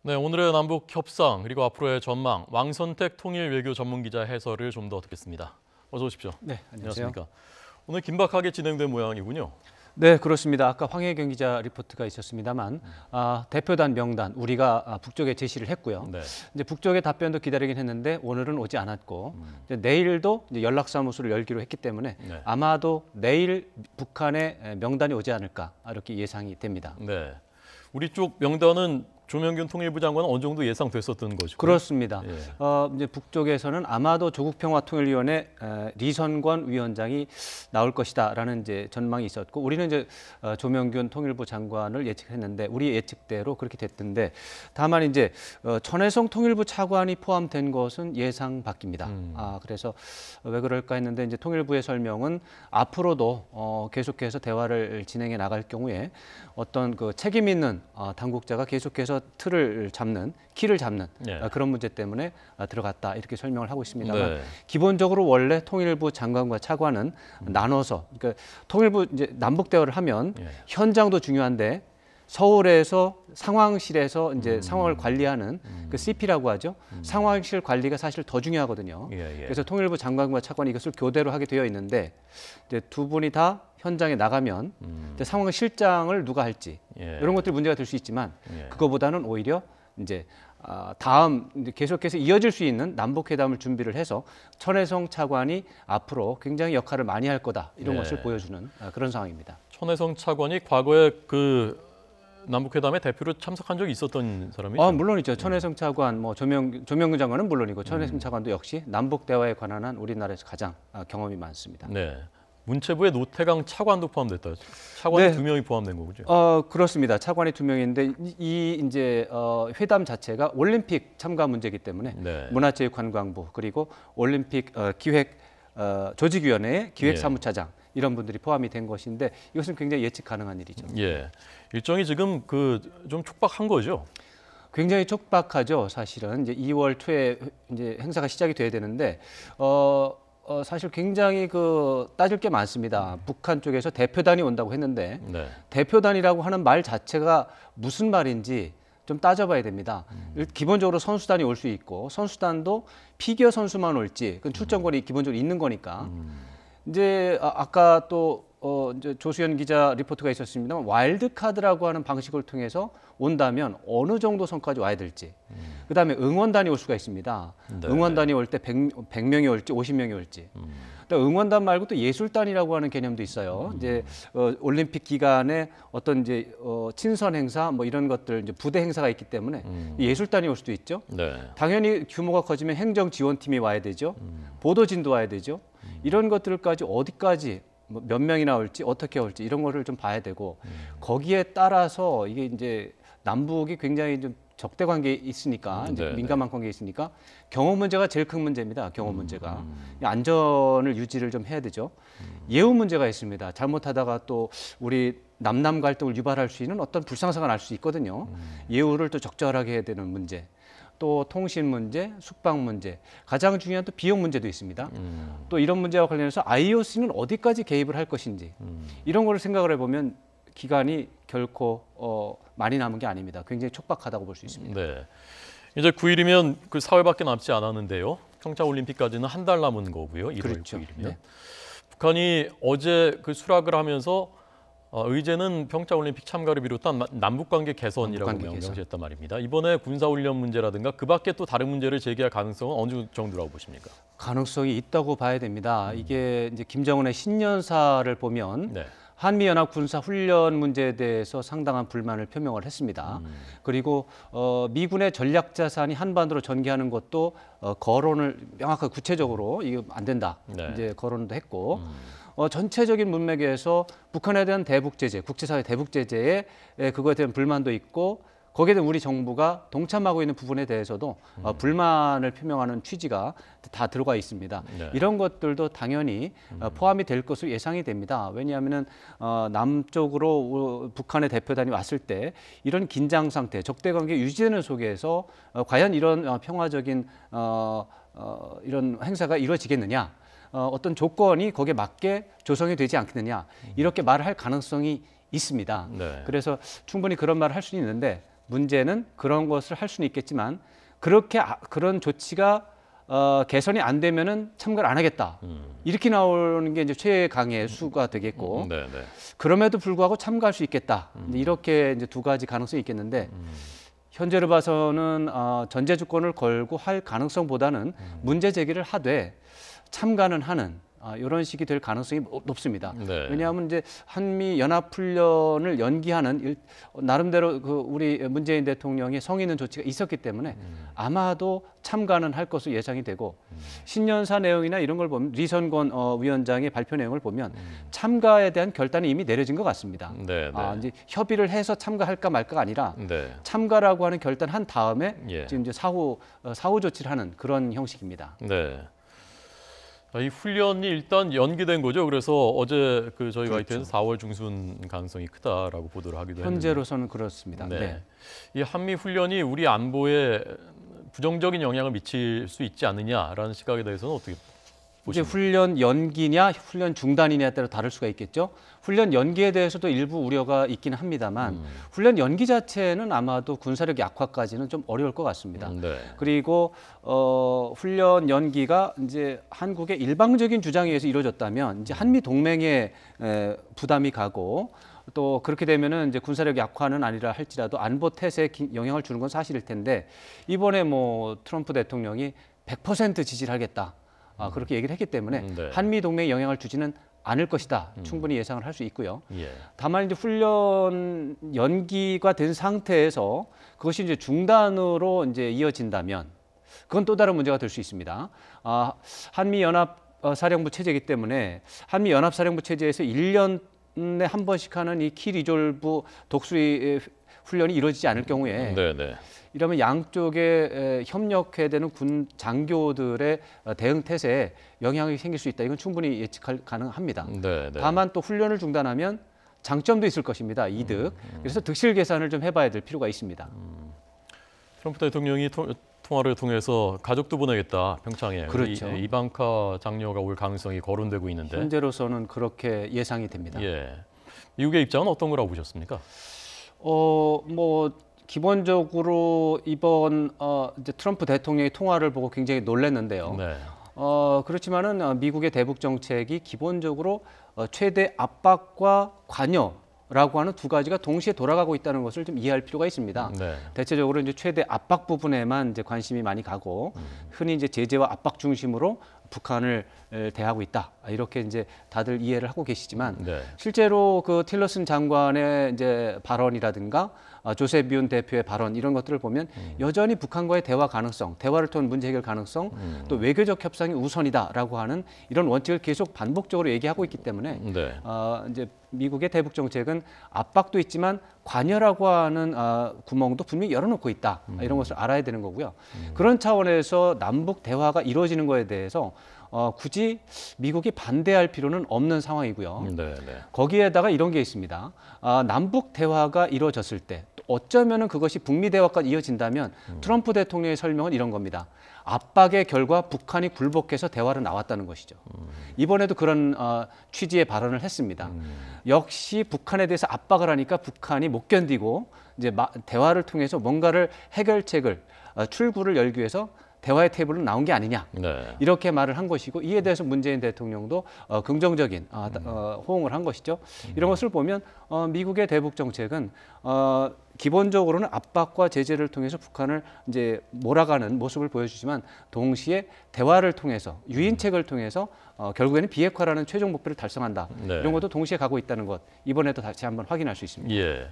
네, 오늘의 남북 협상 그리고 앞으로의 전망, 왕선택 통일 외교 전문 기자 해설을 좀 더 듣겠습니다. 어서 오십시오. 네, 안녕하세요. 안녕하십니까. 오늘 긴박하게 진행된 모양이군요. 네, 그렇습니다. 아까 황혜경 기자 리포트가 있었습니다만 대표단 명단 우리가 북쪽에 제시를 했고요. 네. 이제 북쪽의 답변도 기다리긴 했는데 오늘은 오지 않았고 이제 내일도 이제 연락사무소를 열기로 했기 때문에 네. 아마도 내일 북한의 명단이 오지 않을까 이렇게 예상이 됩니다. 네. 우리 쪽 명단은 조명균 통일부 장관은 어느 정도 예상됐었던 것이고. 그렇습니다. 예. 이제 북쪽에서는 아마도 조국평화통일위원회 리선권 위원장이 나올 것이다라는 이제 전망이 있었고, 우리는 이제 조명균 통일부 장관을 예측했는데 우리 예측대로 그렇게 됐던데, 다만 이제 천혜성 통일부 차관이 포함된 것은 예상 밖입니다. 그래서 왜 그럴까 했는데 이제 통일부의 설명은 앞으로도 계속해서 대화를 진행해 나갈 경우에 어떤 그 책임 있는 당국자가 계속해서 키를 잡는 예. 그런 문제 때문에 들어갔다 이렇게 설명을 하고 있습니다만, 네. 기본적으로 원래 통일부 장관과 차관은 나눠서, 그러니까 통일부 이제 남북 대화를 하면 예. 현장도 중요한데 서울에서 상황실에서 이제 상황을 관리하는 그 CP라고 하죠. 상황실 관리가 사실 더 중요하거든요. 예. 그래서 통일부 장관과 차관이 이것을 교대로 하게 되어 있는데, 이제 두 분이 다 현장에 나가면 이제 상황실장을 누가 할지 예. 이런 것들이 문제가 될 수 있지만, 예. 그거보다는 오히려 이제 다음 이제 계속해서 이어질 수 있는 남북회담을 준비를 해서 천혜성 차관이 앞으로 굉장히 역할을 많이 할 거다 이런 네. 것을 보여주는 그런 상황입니다. 천혜성 차관이 과거에 그 남북회담에 대표로 참석한 적이 있었던 사람이죠. 물론이죠. 천혜성 차관, 뭐 조명근 장관은 물론이고 천혜성 차관도 역시 남북 대화에 관한 한 우리나라에서 가장 경험이 많습니다. 네. 문체부의 노태강 차관도 포함됐다. 차관이 네. 두 명이 포함된 거군요. 그렇습니다. 차관이 두 명인데 이 이제 회담 자체가 올림픽 참가 문제이기 때문에 네. 문화체육관광부 그리고 올림픽 기획 조직위원회 기획사무차장 이런 분들이 포함이 된 것인데, 이것은 굉장히 예측 가능한 일이죠. 예. 일정이 지금 좀 촉박한 거죠. 굉장히 촉박하죠. 사실은 이제 2월 초에 이제 행사가 시작이 돼야 되는데 사실 굉장히 따질 게 많습니다. 북한 쪽에서 대표단이 온다고 했는데 네. 대표단이라고 하는 말 자체가 무슨 말인지 좀 따져봐야 됩니다. 기본적으로 선수단이 올 수 있고, 선수단도 피겨 선수만 올지, 그건 출전권이 기본적으로 있는 거니까. 이제 아까 또 이제 조수연 기자 리포트가 있었습니다만, 와일드 카드라고 하는 방식을 통해서 온다면 어느 정도 선까지 와야 될지. 그다음에 응원단이 올 수가 있습니다. 네. 응원단이 올 때 100명이 올지 50명이 올지. 응원단 말고 또 예술단이라고 하는 개념도 있어요. 이제 올림픽 기간에 어떤 이제 친선 행사 뭐 이런 것들, 이제 부대 행사가 있기 때문에 예술단이 올 수도 있죠. 네. 당연히 규모가 커지면 행정 지원팀이 와야 되죠. 보도진도 와야 되죠. 이런 것들까지 어디까지 몇 명이나 올지 어떻게 올지 이런 거를 좀 봐야 되고, 거기에 따라서 이게 이제 남북이 굉장히 좀 적대 관계에 있으니까, 이제 네, 민감한 관계에 있으니까 경호 문제가 제일 큰 문제입니다. 경호 문제가 안전을 유지를 좀 해야 되죠. 예우 문제가 있습니다. 잘못하다가 또 우리 남남 갈등을 유발할 수 있는 어떤 불상사가 날 수 있거든요. 예우를 또 적절하게 해야 되는 문제. 또 통신 문제, 숙박 문제, 가장 중요한 또 비용 문제도 있습니다. 또 이런 문제와 관련해서 IOC는 어디까지 개입을 할 것인지, 이런 거를 생각을 해보면 기간이 결코 많이 남은 게 아닙니다. 굉장히 촉박하다고 볼 수 있습니다. 네. 이제 9일이면 그 사흘밖에 남지 않았는데요. 평창 올림픽까지는 한 달 남은 거고요. 1월 그렇죠. 9일이면. 네. 북한이 어제 수락을 하면서 의제는 평창 올림픽 참가를 비롯한 남북 관계 개선이라고 남북관계 명시했단 말입니다. 이번에 군사 훈련 문제라든가 그 밖에 또 다른 문제를 제기할 가능성은 어느 정도라고 보십니까? 가능성이 있다고 봐야 됩니다. 이게 이제 김정은의 신년사를 보면 네. 한미연합 군사훈련 문제에 대해서 상당한 불만을 표명을 했습니다. 그리고 미군의 전략자산이 한반도로 전개하는 것도 거론을 명확하게 구체적으로 이게 안 된다. 네. 이제 거론도 했고, 전체적인 문맥에서 북한에 대한 대북 제재, 국제사회 대북 제재에 그거에 대한 불만도 있고, 거기에 대한 우리 정부가 동참하고 있는 부분에 대해서도 불만을 표명하는 취지가 다 들어가 있습니다. 네. 이런 것들도 당연히 포함이 될 것으로 예상이 됩니다. 왜냐하면 남쪽으로 북한의 대표단이 왔을 때 이런 긴장 상태, 적대 관계 유지되는 속에서 과연 이런 평화적인 이런 행사가 이루어지겠느냐, 어떤 조건이 거기에 맞게 조성이 되지 않겠느냐, 이렇게 말을 할 가능성이 있습니다. 네. 그래서 충분히 그런 말을 할 수는 있는데, 문제는 그런 것을 할 수는 있겠지만 그렇게 그런 조치가 개선이 안 되면은 참가를 안 하겠다. 이렇게 나오는 게 이제 최강의 수가 되겠고 네, 네. 그럼에도 불구하고 참가할 수 있겠다. 이렇게 이제 두 가지 가능성이 있겠는데 현재로 봐서는 전제 조건을 걸고 할 가능성보다는 문제 제기를 하되 참가는 하는 이런 식이 될 가능성이 높습니다. 네. 왜냐하면 이제 한미 연합 훈련을 연기하는 나름대로 그 우리 문재인 대통령의 성의 있는 조치가 있었기 때문에 아마도 참가는 할 것으로 예상이 되고 신년사 내용이나 이런 걸 보면 리선권 위원장의 발표 내용을 보면 참가에 대한 결단이 이미 내려진 것 같습니다. 네, 네. 이제 협의를 해서 참가할까 말까가 아니라 네. 참가라고 하는 결단한 다음에 예. 지금 이제 사후 조치를 하는 그런 형식입니다. 네. 이 훈련이 일단 연기된 거죠. 그래서 어제 그 저희 그렇죠. YTN에서 4월 중순 가능성이 크다라고 보도를 하기도 했는데. 현재로서는 그렇습니다. 네. 네. 이 한미 훈련이 우리 안보에 부정적인 영향을 미칠 수 있지 않느냐라는 시각에 대해서는 어떻게 이제 보십니까? 훈련 연기냐 훈련 중단이냐에 따라 다를 수가 있겠죠. 훈련 연기에 대해서도 일부 우려가 있기는 합니다만 훈련 연기 자체는 아마도 군사력 약화까지는 좀 어려울 것 같습니다. 네. 그리고 훈련 연기가 이제 한국의 일방적인 주장에 의해서 이루어졌다면 이제 한미 동맹에 부담이 가고 또 그렇게 되면은 이제 군사력 약화는 아니라 할지라도 안보 태세에 영향을 주는 건 사실일 텐데 이번에 뭐 트럼프 대통령이 100% 지지를 하겠다. 그렇게 얘기를 했기 때문에 네. 한미 동맹에 영향을 주지는 않을 것이다. 충분히 예상을 할 수 있고요. 예. 다만 이제 훈련 연기가 된 상태에서 그것이 이제 중단으로 이제 이어진다면 그건 또 다른 문제가 될 수 있습니다. 한미 연합 사령부 체제이기 때문에 한미 연합 사령부 체제에서 1년에 한 번씩 하는 이 키 리졸브 독수리 훈련이 이루어지지 않을 경우에 네, 네. 이러면 양쪽에 협력해야 되는 군 장교들의 대응 태세에 영향이 생길 수 있다. 이건 충분히 예측할 가능합니다. 네, 네. 다만 또 훈련을 중단하면 장점도 있을 것입니다. 이득. 그래서 득실 계산을 좀 해봐야 될 필요가 있습니다. 트럼프 대통령이 통화를 통해서 가족도 보내겠다 평창에. 그렇죠. 이방카 장녀가 올 가능성이 거론되고 있는데. 현재로서는 그렇게 예상이 됩니다. 예. 미국의 입장은 어떤 거라고 보셨습니까? 뭐 기본적으로 이번 이제 트럼프 대통령의 통화를 보고 굉장히 놀랐는데요. 네. 그렇지만은 미국의 대북 정책이 기본적으로 최대 압박과 관여라고 하는 두 가지가 동시에 돌아가고 있다는 것을 좀 이해할 필요가 있습니다. 네. 대체적으로 이제 최대 압박 부분에만 이제 관심이 많이 가고 흔히 이제 제재와 압박 중심으로 북한을 대하고 있다. 이렇게 이제 다들 이해를 하고 계시지만 네. 실제로 그 틸러슨 장관의 이제 발언이라든가 조셉 윤 대표의 발언 이런 것들을 보면 여전히 북한과의 대화 가능성, 대화를 통한 문제 해결 가능성, 또 외교적 협상이 우선이다라고 하는 이런 원칙을 계속 반복적으로 얘기하고 있기 때문에 네. 이제 미국의 대북 정책은 압박도 있지만 관여라고 하는 구멍도 분명히 열어놓고 있다. 이런 것을 알아야 되는 거고요. 그런 차원에서 남북 대화가 이루어지는 거에 대해서 굳이 미국이 반대할 필요는 없는 상황이고요. 네, 네. 거기에다가 이런 게 있습니다. 남북 대화가 이루어졌을 때 어쩌면은 그것이 북미 대화까지 이어진다면 트럼프 대통령의 설명은 이런 겁니다. 압박의 결과 북한이 굴복해서 대화로 나왔다는 것이죠. 이번에도 그런 취지의 발언을 했습니다. 역시 북한에 대해서 압박을 하니까 북한이 못 견디고 이제 대화를 통해서 뭔가를 해결책을 출구를 열기 위해서 대화의 테이블로 나온 게 아니냐 네. 이렇게 말을 한 것이고 이에 대해서 문재인 대통령도 긍정적인 호응을 한 것이죠. 이런 것을 보면 미국의 대북 정책은 기본적으로는 압박과 제재를 통해서 북한을 이제 몰아가는 모습을 보여주지만 동시에 대화를 통해서 유인책을 통해서 결국에는 비핵화라는 최종 목표를 달성한다. 네. 이런 것도 동시에 가고 있다는 것 이번에도 다시 한번 확인할 수 있습니다. 예.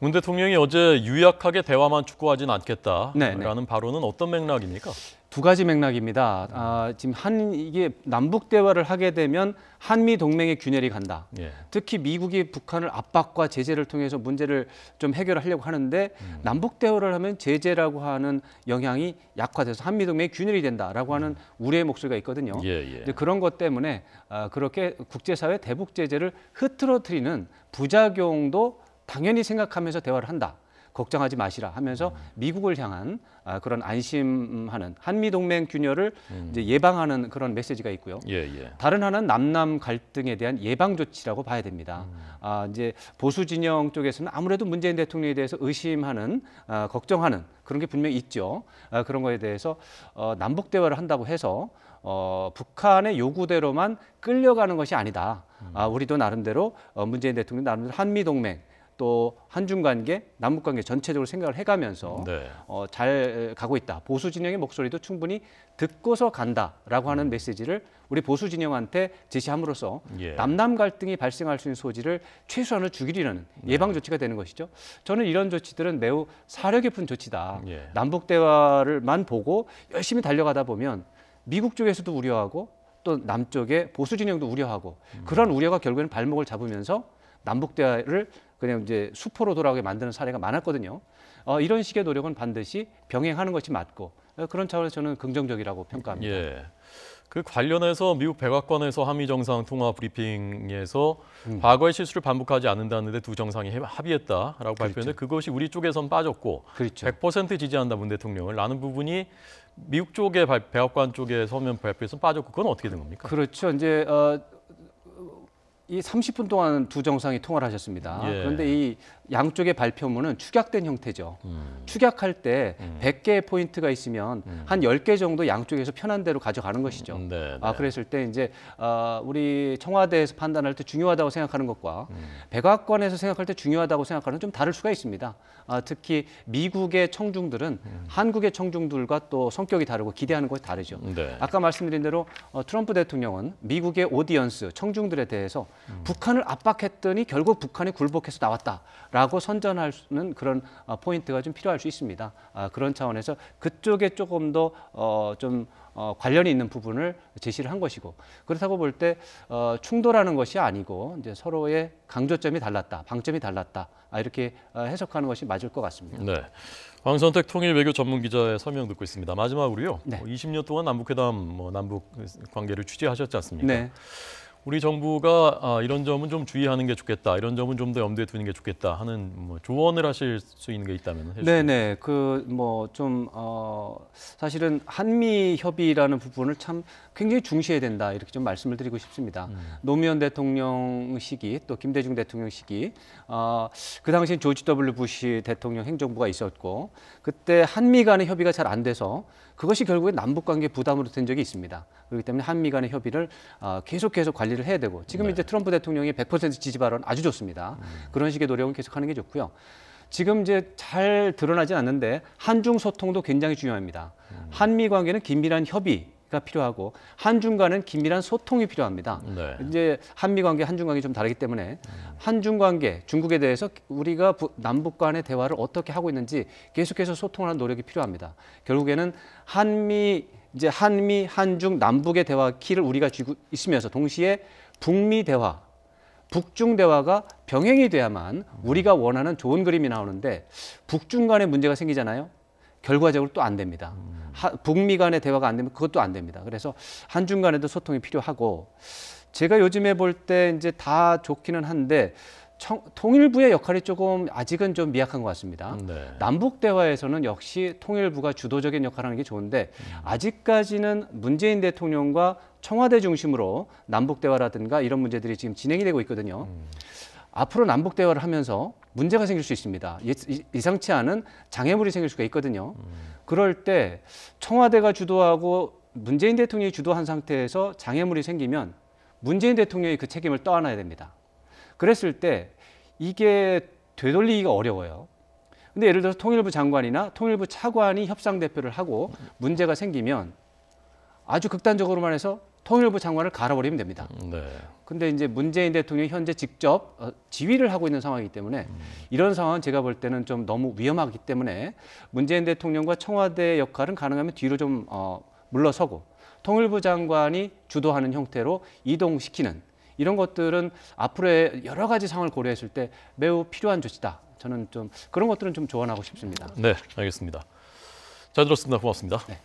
문 대통령이 어제 유약하게 대화만 추구하진 않겠다라는 네. 발언은 어떤 맥락입니까? 두 가지 맥락입니다. 지금 이게 남북 대화를 하게 되면 한미 동맹의 균열이 간다. 예. 특히 미국이 북한을 압박과 제재를 통해서 문제를 좀 해결하려고 하는데 남북 대화를 하면 제재라고 하는 영향이 약화돼서 한미 동맹의 균열이 된다라고 하는 우려의 목소리가 있거든요. 예, 예. 근데 그런 것 때문에 그렇게 국제사회 대북 제재를 흐트러뜨리는 부작용도 당연히 생각하면서 대화를 한다. 걱정하지 마시라 하면서 미국을 향한 그런 안심하는 한미 동맹 균열을 이제 예방하는 그런 메시지가 있고요. 예, 예. 다른 하나는 남남 갈등에 대한 예방 조치라고 봐야 됩니다. 이제 보수 진영 쪽에서는 아무래도 문재인 대통령에 대해서 의심하는, 걱정하는 그런 게 분명히 있죠. 그런 거에 대해서 남북 대화를 한다고 해서 북한의 요구대로만 끌려가는 것이 아니다. 우리도 나름대로 문재인 대통령 나름대로 한미 동맹 또 한중 관계, 남북 관계 전체적으로 생각을 해가면서 네. 잘 가고 있다. 보수 진영의 목소리도 충분히 듣고서 간다라고 하는 메시지를 우리 보수 진영한테 제시함으로써 예. 남남 갈등이 발생할 수 있는 소지를 최소한을 죽이려는 예방 조치가 되는 것이죠. 저는 이런 조치들은 매우 사려 깊은 조치다. 예. 남북 대화를만 보고 열심히 달려가다 보면 미국 쪽에서도 우려하고 또 남쪽의 보수 진영도 우려하고 그런 우려가 결국에는 발목을 잡으면서 남북 대화를 그냥 이제 수포로 돌아오게 만드는 사례가 많았거든요. 이런 식의 노력은 반드시 병행하는 것이 맞고 그런 차원에서 저는 긍정적이라고 평가합니다. 예. 그 관련해서 미국 백악관에서 한미 정상 통화 브리핑에서 과거의 실수를 반복하지 않는다는데 두 정상이 합의했다라고 발표했는데 그것이 우리 쪽에선 빠졌고 그렇죠. 100% 지지한다 문 대통령을 라는 부분이 미국 쪽의 백악관 쪽의 서면 발표에서 빠졌고 그건 어떻게 된 겁니까? 그렇죠. 이제 이 30분 동안 두 정상이 통화를 하셨습니다. 예. 그런데 이 양쪽의 발표문은 축약된 형태죠. 축약할 때 100개의 포인트가 있으면 한 10개 정도 양쪽에서 편한 대로 가져가는 것이죠. 네, 그랬을 때 이제 우리 청와대에서 판단할 때 중요하다고 생각하는 것과 백악관에서 생각할 때 중요하다고 생각하는 좀 다를 수가 있습니다. 특히 미국의 청중들은 한국의 청중들과 또 성격이 다르고 기대하는 것이 다르죠. 네. 아까 말씀드린 대로 트럼프 대통령은 미국의 오디언스, 청중들에 대해서 북한을 압박했더니 결국 북한이 굴복해서 나왔다라고 선전하는 그런 포인트가 좀 필요할 수 있습니다. 그런 차원에서 그쪽에 조금 더 관련이 있는 부분을 제시를 한 것이고 그렇다고 볼 때 충돌하는 것이 아니고 이제 서로의 강조점이 달랐다, 방점이 달랐다 이렇게 해석하는 것이 맞을 것 같습니다. 네. 황선택 통일 외교 전문 기자의 설명 듣고 있습니다. 마지막으로요. 네. 20년 동안 남북회담, 남북 관계를 취재하셨지 않습니까? 네. 우리 정부가 이런 점은 좀 주의하는 게 좋겠다, 이런 점은 좀 더 염두에 두는 게 좋겠다 하는 조언을 하실 수 있는 게 있다면 해주세요. 네네. 사실은 한미 협의라는 부분을 참 굉장히 중시해야 된다 이렇게 좀 말씀을 드리고 싶습니다. 노무현 대통령 시기 또 김대중 대통령 시기 그 당시엔 조지 W 부시 대통령 행정부가 있었고 그때 한미 간의 협의가 잘 안 돼서 그것이 결국에 남북 관계 부담으로 된 적이 있습니다. 그렇기 때문에 한미 간의 협의를 계속해서 관리를 해야 되고 지금 이제 트럼프 대통령의 100% 지지 발언 아주 좋습니다. 그런 식의 노력은 계속하는 게 좋고요. 지금 이제 잘 드러나진 않는데 한중 소통도 굉장히 중요합니다. 한미 관계는 긴밀한 협의가 필요하고 한중 간은 긴밀한 소통이 필요합니다. 네. 이제 한미 관계, 한중 관계 좀 다르기 때문에 한중 관계, 중국에 대해서 우리가 남북 간의 대화를 어떻게 하고 있는지 계속해서 소통하는 노력이 필요합니다. 결국에는 한미, 한중, 남북의 대화 키를 우리가 쥐고 있으면서 동시에 북미 대화, 북중 대화가 병행이 돼야만 우리가 원하는 좋은 그림이 나오는데 북중 간에 문제가 생기잖아요. 결과적으로 또 안 됩니다. 북미 간의 대화가 안 되면 그것도 안 됩니다. 그래서 한중 간에도 소통이 필요하고 제가 요즘에 볼 때 이제 다 좋기는 한데 통일부의 역할이 조금 아직은 좀 미약한 것 같습니다. 네. 남북 대화에서는 역시 통일부가 주도적인 역할을 하는 게 좋은데 아직까지는 문재인 대통령과 청와대 중심으로 남북 대화라든가 이런 문제들이 지금 진행이 되고 있거든요. 앞으로 남북 대화를 하면서 문제가 생길 수 있습니다. 예상치 않은 장애물이 생길 수가 있거든요. 그럴 때 청와대가 주도하고 문재인 대통령이 주도한 상태에서 장애물이 생기면 문재인 대통령이 그 책임을 떠안아야 됩니다. 그랬을 때 이게 되돌리기가 어려워요. 근데 예를 들어서 통일부 장관이나 통일부 차관이 협상 대표를 하고 문제가 생기면 아주 극단적으로만 해서 통일부 장관을 갈아버리면 됩니다. 네. 근데 이제 문재인 대통령이 현재 직접 지휘를 하고 있는 상황이기 때문에 이런 상황은 제가 볼 때는 좀 너무 위험하기 때문에 문재인 대통령과 청와대의 역할은 가능하면 뒤로 좀 물러서고 통일부 장관이 주도하는 형태로 이동시키는 이런 것들은 앞으로의 여러 가지 상황을 고려했을 때 매우 필요한 조치다. 저는 좀 그런 것들은 좀 조언하고 싶습니다. 네, 알겠습니다. 잘 들었습니다. 고맙습니다. 네.